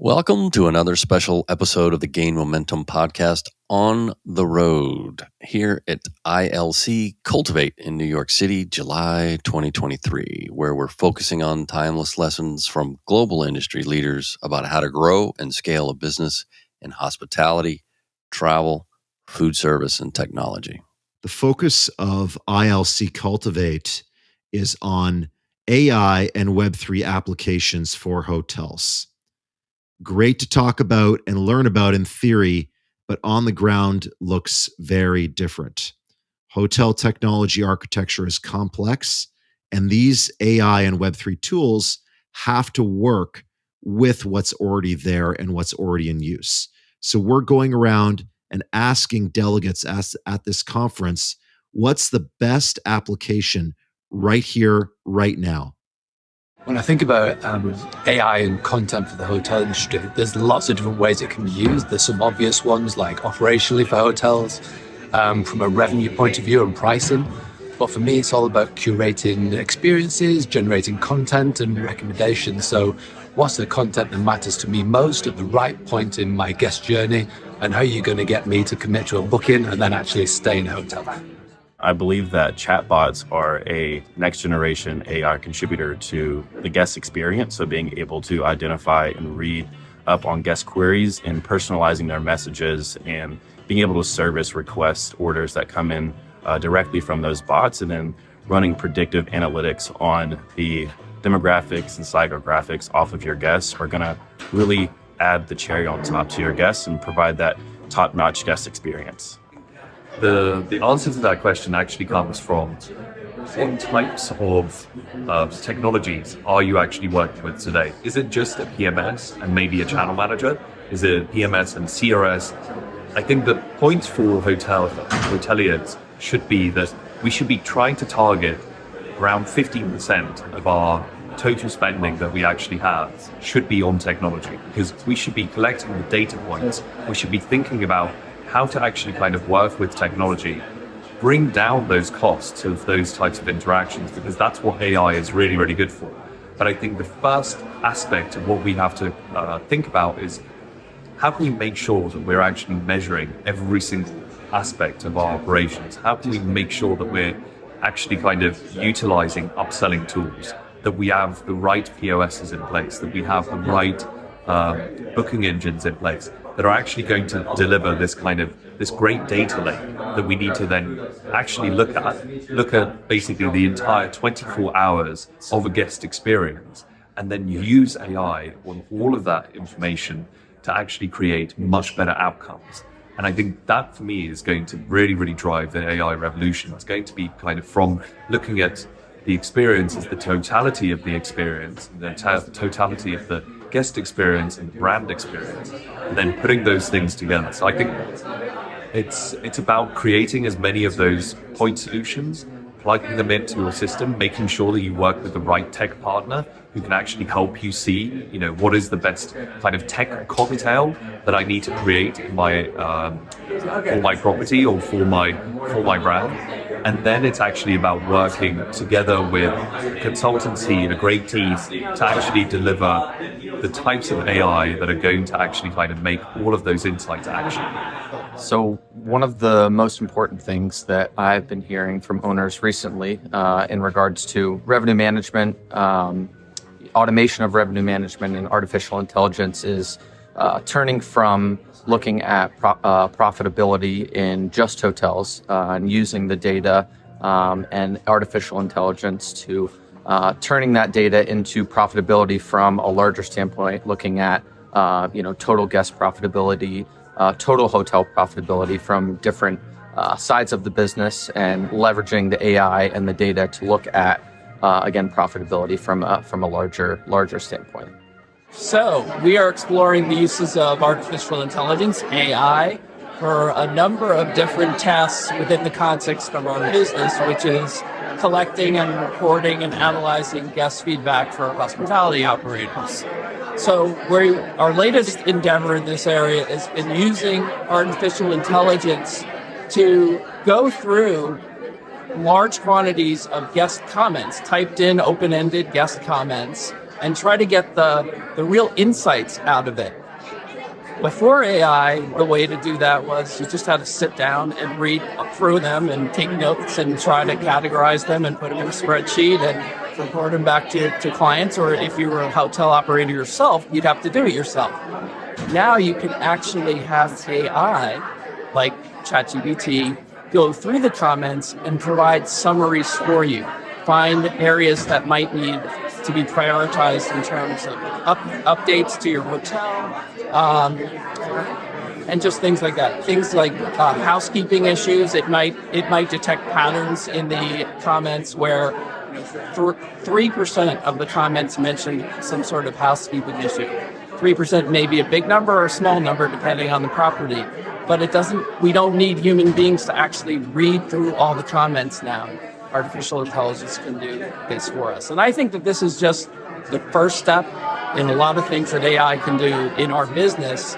Welcome to another special episode of the Gain Momentum podcast on the road here at ILC Cultivate in New York City, July 2023, where we're focusing on timeless lessons from global industry leaders about how to grow and scale a business in hospitality, travel, food service, and technology. The focus of ILC Cultivate is on AI and Web3 applications for hotels. Great to talk about and learn about in theory, but on the ground looks very different. Hotel technology architecture is complex, and these AI and Web3 tools have to work with what's already there and what's already in use. So we're going around and asking delegates at this conference, what's the best application right here, right now? When I think about AI and content for the hotel industry, there's lots of different ways it can be used. There's some obvious ones like operationally for hotels, from a revenue point of view and pricing. But for me, it's all about curating experiences, generating content and recommendations. So what's the content that matters to me most at the right point in my guest journey? And how are you going to get me to commit to a booking and then actually stay in a hotel? I believe that chatbots are a next generation AI contributor to the guest experience. So being able to identify and read up on guest queries and personalizing their messages and being able to service request orders that come in directly from those bots, and then running predictive analytics on the demographics and psychographics off of your guests are going to really add the cherry on top to your guests and provide that top-notch guest experience. The answer to that question actually comes from what types of technologies are you actually working with today? Is it just a PMS and maybe a channel manager? Is it PMS and CRS? I think the point for hoteliers should be that we should be trying to target around 15% of our total spending that we actually have should be on technology, because we should be collecting the data points. We should be thinking about how to actually kind of work with technology, bring down those costs of those types of interactions, because that's what AI is really, really good for. But I think the first aspect of what we have to think about is how can we make sure that we're actually measuring every single aspect of our operations? How can we make sure that we're actually kind of utilizing upselling tools, that we have the right POSs in place, that we have the right booking engines in place that are actually going to deliver this great data lake that we need to then actually look at basically the entire 24 hours of a guest experience, and then use AI on all of that information to actually create much better outcomes. And I think that for me is going to really, really drive the AI revolution. It's going to be kind of from looking at the experience as the totality of the experience, the totality of the guest experience and brand experience, and then putting those things together. So I think it's about creating as many of those point solutions, plugging them into your system, making sure that you work with the right tech partner who can actually help you see, what is the best kind of tech cocktail that I need to create in my for my property or for my brand. And then it's actually about working together with a consultancy and a great team to actually deliver the types of AI that are going to actually kind of make all of those insights action. So one of the most important things that I've been hearing from owners recently in regards to revenue management, automation of revenue management and artificial intelligence is turning from looking at profitability in just hotels and using the data and artificial intelligence to turning that data into profitability from a larger standpoint, looking at total guest profitability, total hotel profitability from different sides of the business, and leveraging the AI and the data to look at again profitability from a larger standpoint. So we are exploring the uses of artificial intelligence, AI, for a number of different tasks within the context of our business, which is collecting and recording and analyzing guest feedback for hospitality operators. So our latest endeavor in this area has been using artificial intelligence to go through large quantities of guest comments, typed in open-ended guest comments, and try to get the real insights out of it. Before AI, the way to do that was you just had to sit down and read through them and take notes and try to categorize them and put them in a spreadsheet and report them back to clients. Or if you were a hotel operator yourself, you'd have to do it yourself. Now you can actually have AI, like ChatGPT, go through the comments and provide summaries for you. Find areas that might need to be prioritized in terms of updates to your hotel, and just things like that. Things like housekeeping issues. It might detect patterns in the comments where 3% of the comments mention some sort of housekeeping issue. 3% may be a big number or a small number depending on the property, but we don't need human beings to actually read through all the comments now. Artificial intelligence can do this for us. And I think that this is just the first step in a lot of things that AI can do in our business.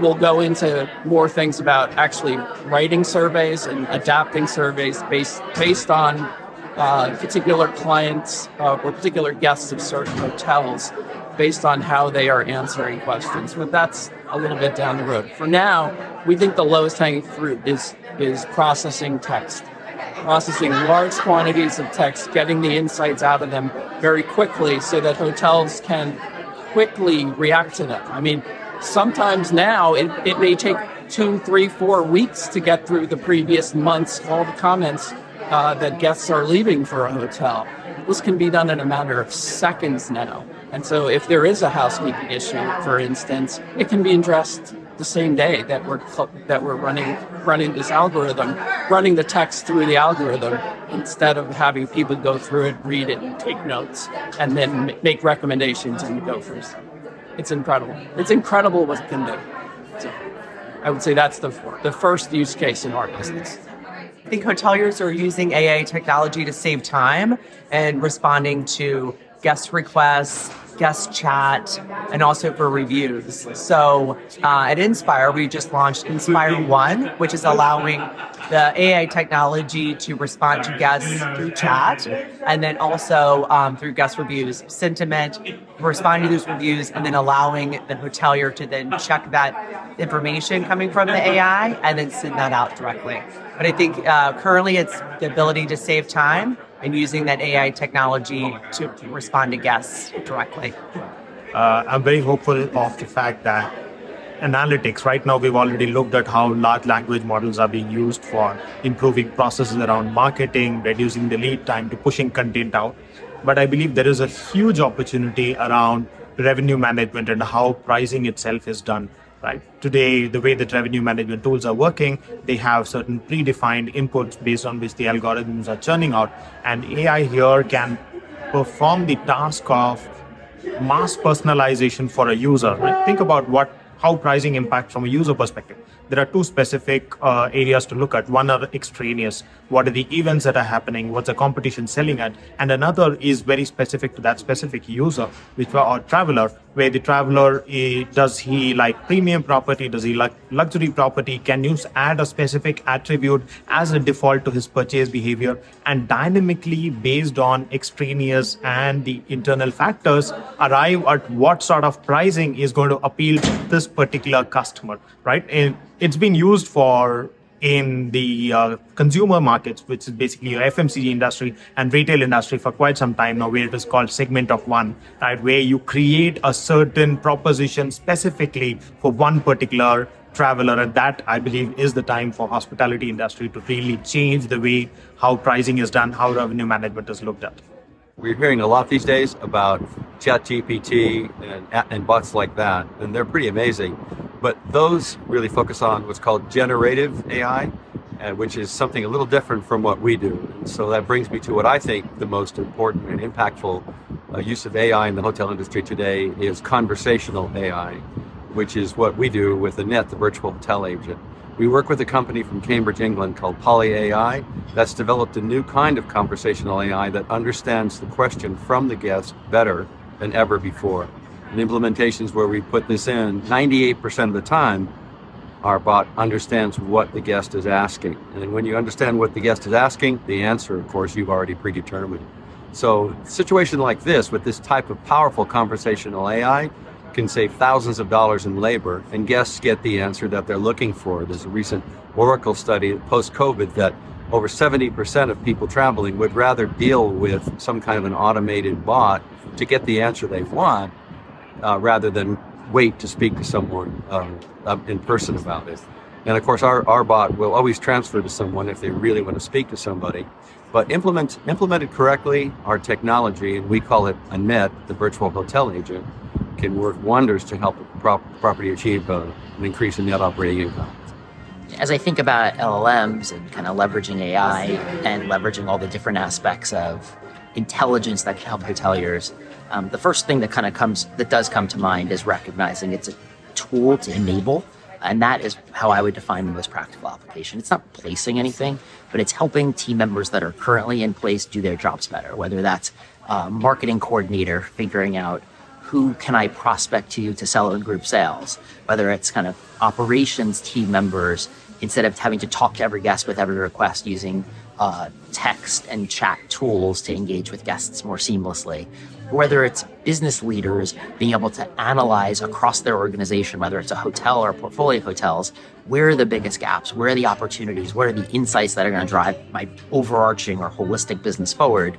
We'll go into more things about actually writing surveys and adapting surveys based on particular clients or particular guests of certain hotels based on how they are answering questions. But that's a little bit down the road. For now, we think the lowest hanging fruit is processing text. Processing large quantities of text, getting the insights out of them very quickly so that hotels can quickly react to them. I mean, sometimes now it may take 2, 3, 4 weeks to get through the previous months, all the comments that guests are leaving for a hotel. This can be done in a matter of seconds now. And so if there is a housekeeping issue, for instance, it can be addressed the same day that we're running this algorithm, running the text through the algorithm instead of having people go through it, read it, and take notes, and then make recommendations and go through. It's incredible. It's incredible what it can do. So I would say that's the first use case in our business. I think hoteliers are using AI technology to save time and responding to guest requests, guest chat, and also for reviews. So at InnSpire, we just launched InnSpire 1, which is allowing the AI technology to respond to guests through chat, and then also through guest reviews, sentiment, responding to those reviews, and then allowing the hotelier to then check that information coming from the AI and then send that out directly. But I think currently it's the ability to save time and using that AI technology to respond to guests directly. I'm very hopeful of the fact that analytics, right now we've already looked at how large language models are being used for improving processes around marketing, reducing the lead time to pushing content out. But I believe there is a huge opportunity around revenue management and how pricing itself is done. Right. Today, the way that revenue management tools are working, they have certain predefined inputs based on which the algorithms are churning out. And AI here can perform the task of mass personalization for a user. Right? Think about how pricing impacts from a user perspective. There are two specific areas to look at. One are extraneous. What are the events that are happening? What's the competition selling at? And another is very specific to that specific user, or traveler, where the traveler, does he like premium property? Does he like luxury property? Can you add a specific attribute as a default to his purchase behavior? And dynamically, based on extraneous and the internal factors, arrive at what sort of pricing is going to appeal to this particular customer, right? And it's been used in the consumer markets, which is basically your FMCG industry and retail industry for quite some time now, where it is called segment of one, right? Where you create a certain proposition specifically for one particular traveler. And that, I believe, is the time for hospitality industry to really change the way how pricing is done, how revenue management is looked at. We're hearing a lot these days about ChatGPT and bots like that, and they're pretty amazing. But those really focus on what's called generative AI, which is something a little different from what we do. And so that brings me to what I think the most important and impactful use of AI in the hotel industry today is conversational AI, which is what we do with the NET, the virtual hotel agent. We work with a company from Cambridge, England called Poly AI that's developed a new kind of conversational AI that understands the question from the guest better than ever before. In implementations where we put this in, 98% of the time, our bot understands what the guest is asking. And when you understand what the guest is asking, the answer, of course, you've already predetermined. So a situation like this, with this type of powerful conversational AI, can save thousands of dollars in labor, and guests get the answer that they're looking for. There's a recent Oracle study post-COVID that over 70% of people traveling would rather deal with some kind of an automated bot to get the answer they want, rather than wait to speak to someone in person about it. And of course, our bot will always transfer to someone if they really want to speak to somebody. But implemented correctly, our technology, and we call it a net, the virtual hotel agent, can work wonders to help the property achieve an increase in net operating income. As I think about LLMs and kind of leveraging AI and leveraging all the different aspects of intelligence that can help hoteliers, the first thing that does come to mind is recognizing it's a tool to enable, and that is how I would define the most practical application. It's not replacing anything, but it's helping team members that are currently in place do their jobs better, whether that's a marketing coordinator figuring out who can I prospect to sell in group sales, whether it's kind of operations team members, instead of having to talk to every guest with every request, using text and chat tools to engage with guests more seamlessly. Whether it's business leaders being able to analyze across their organization, whether it's a hotel or a portfolio of hotels, where are the biggest gaps? Where are the opportunities? What are the insights that are going to drive my overarching or holistic business forward?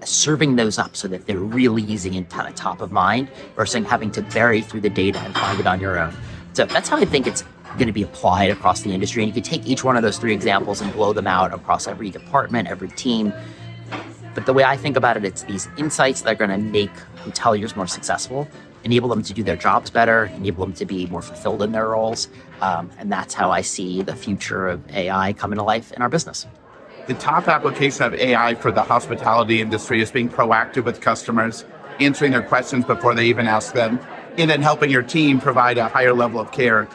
Serving those up so that they're really using it kind of top of mind versus having to bury through the data and find it on your own. So that's how I think it's going to be applied across the industry. And you could take each one of those three examples and blow them out across every department, every team. But the way I think about it, it's these insights that are going to make hoteliers more successful, enable them to do their jobs better, enable them to be more fulfilled in their roles. And that's how I see the future of AI coming to life in our business. The top application of AI for the hospitality industry is being proactive with customers, answering their questions before they even ask them, and then helping your team provide a higher level of care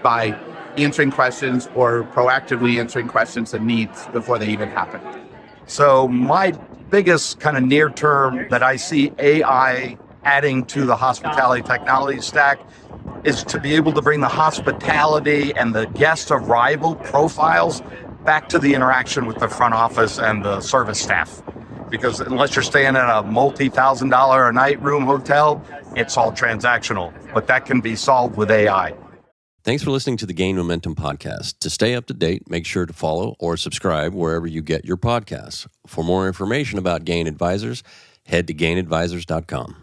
by answering questions or proactively answering questions and needs before they even happen. So my biggest kind of near term that I see AI adding to the hospitality technology stack is to be able to bring the hospitality and the guest arrival profiles back to the interaction with the front office and the service staff. Because unless you're staying in a multi-$1,000 a night room hotel, it's all transactional. But that can be solved with AI. Thanks for listening to the Gain Momentum podcast. To stay up to date, make sure to follow or subscribe wherever you get your podcasts. For more information about Gain Advisors, head to gainadvisors.com.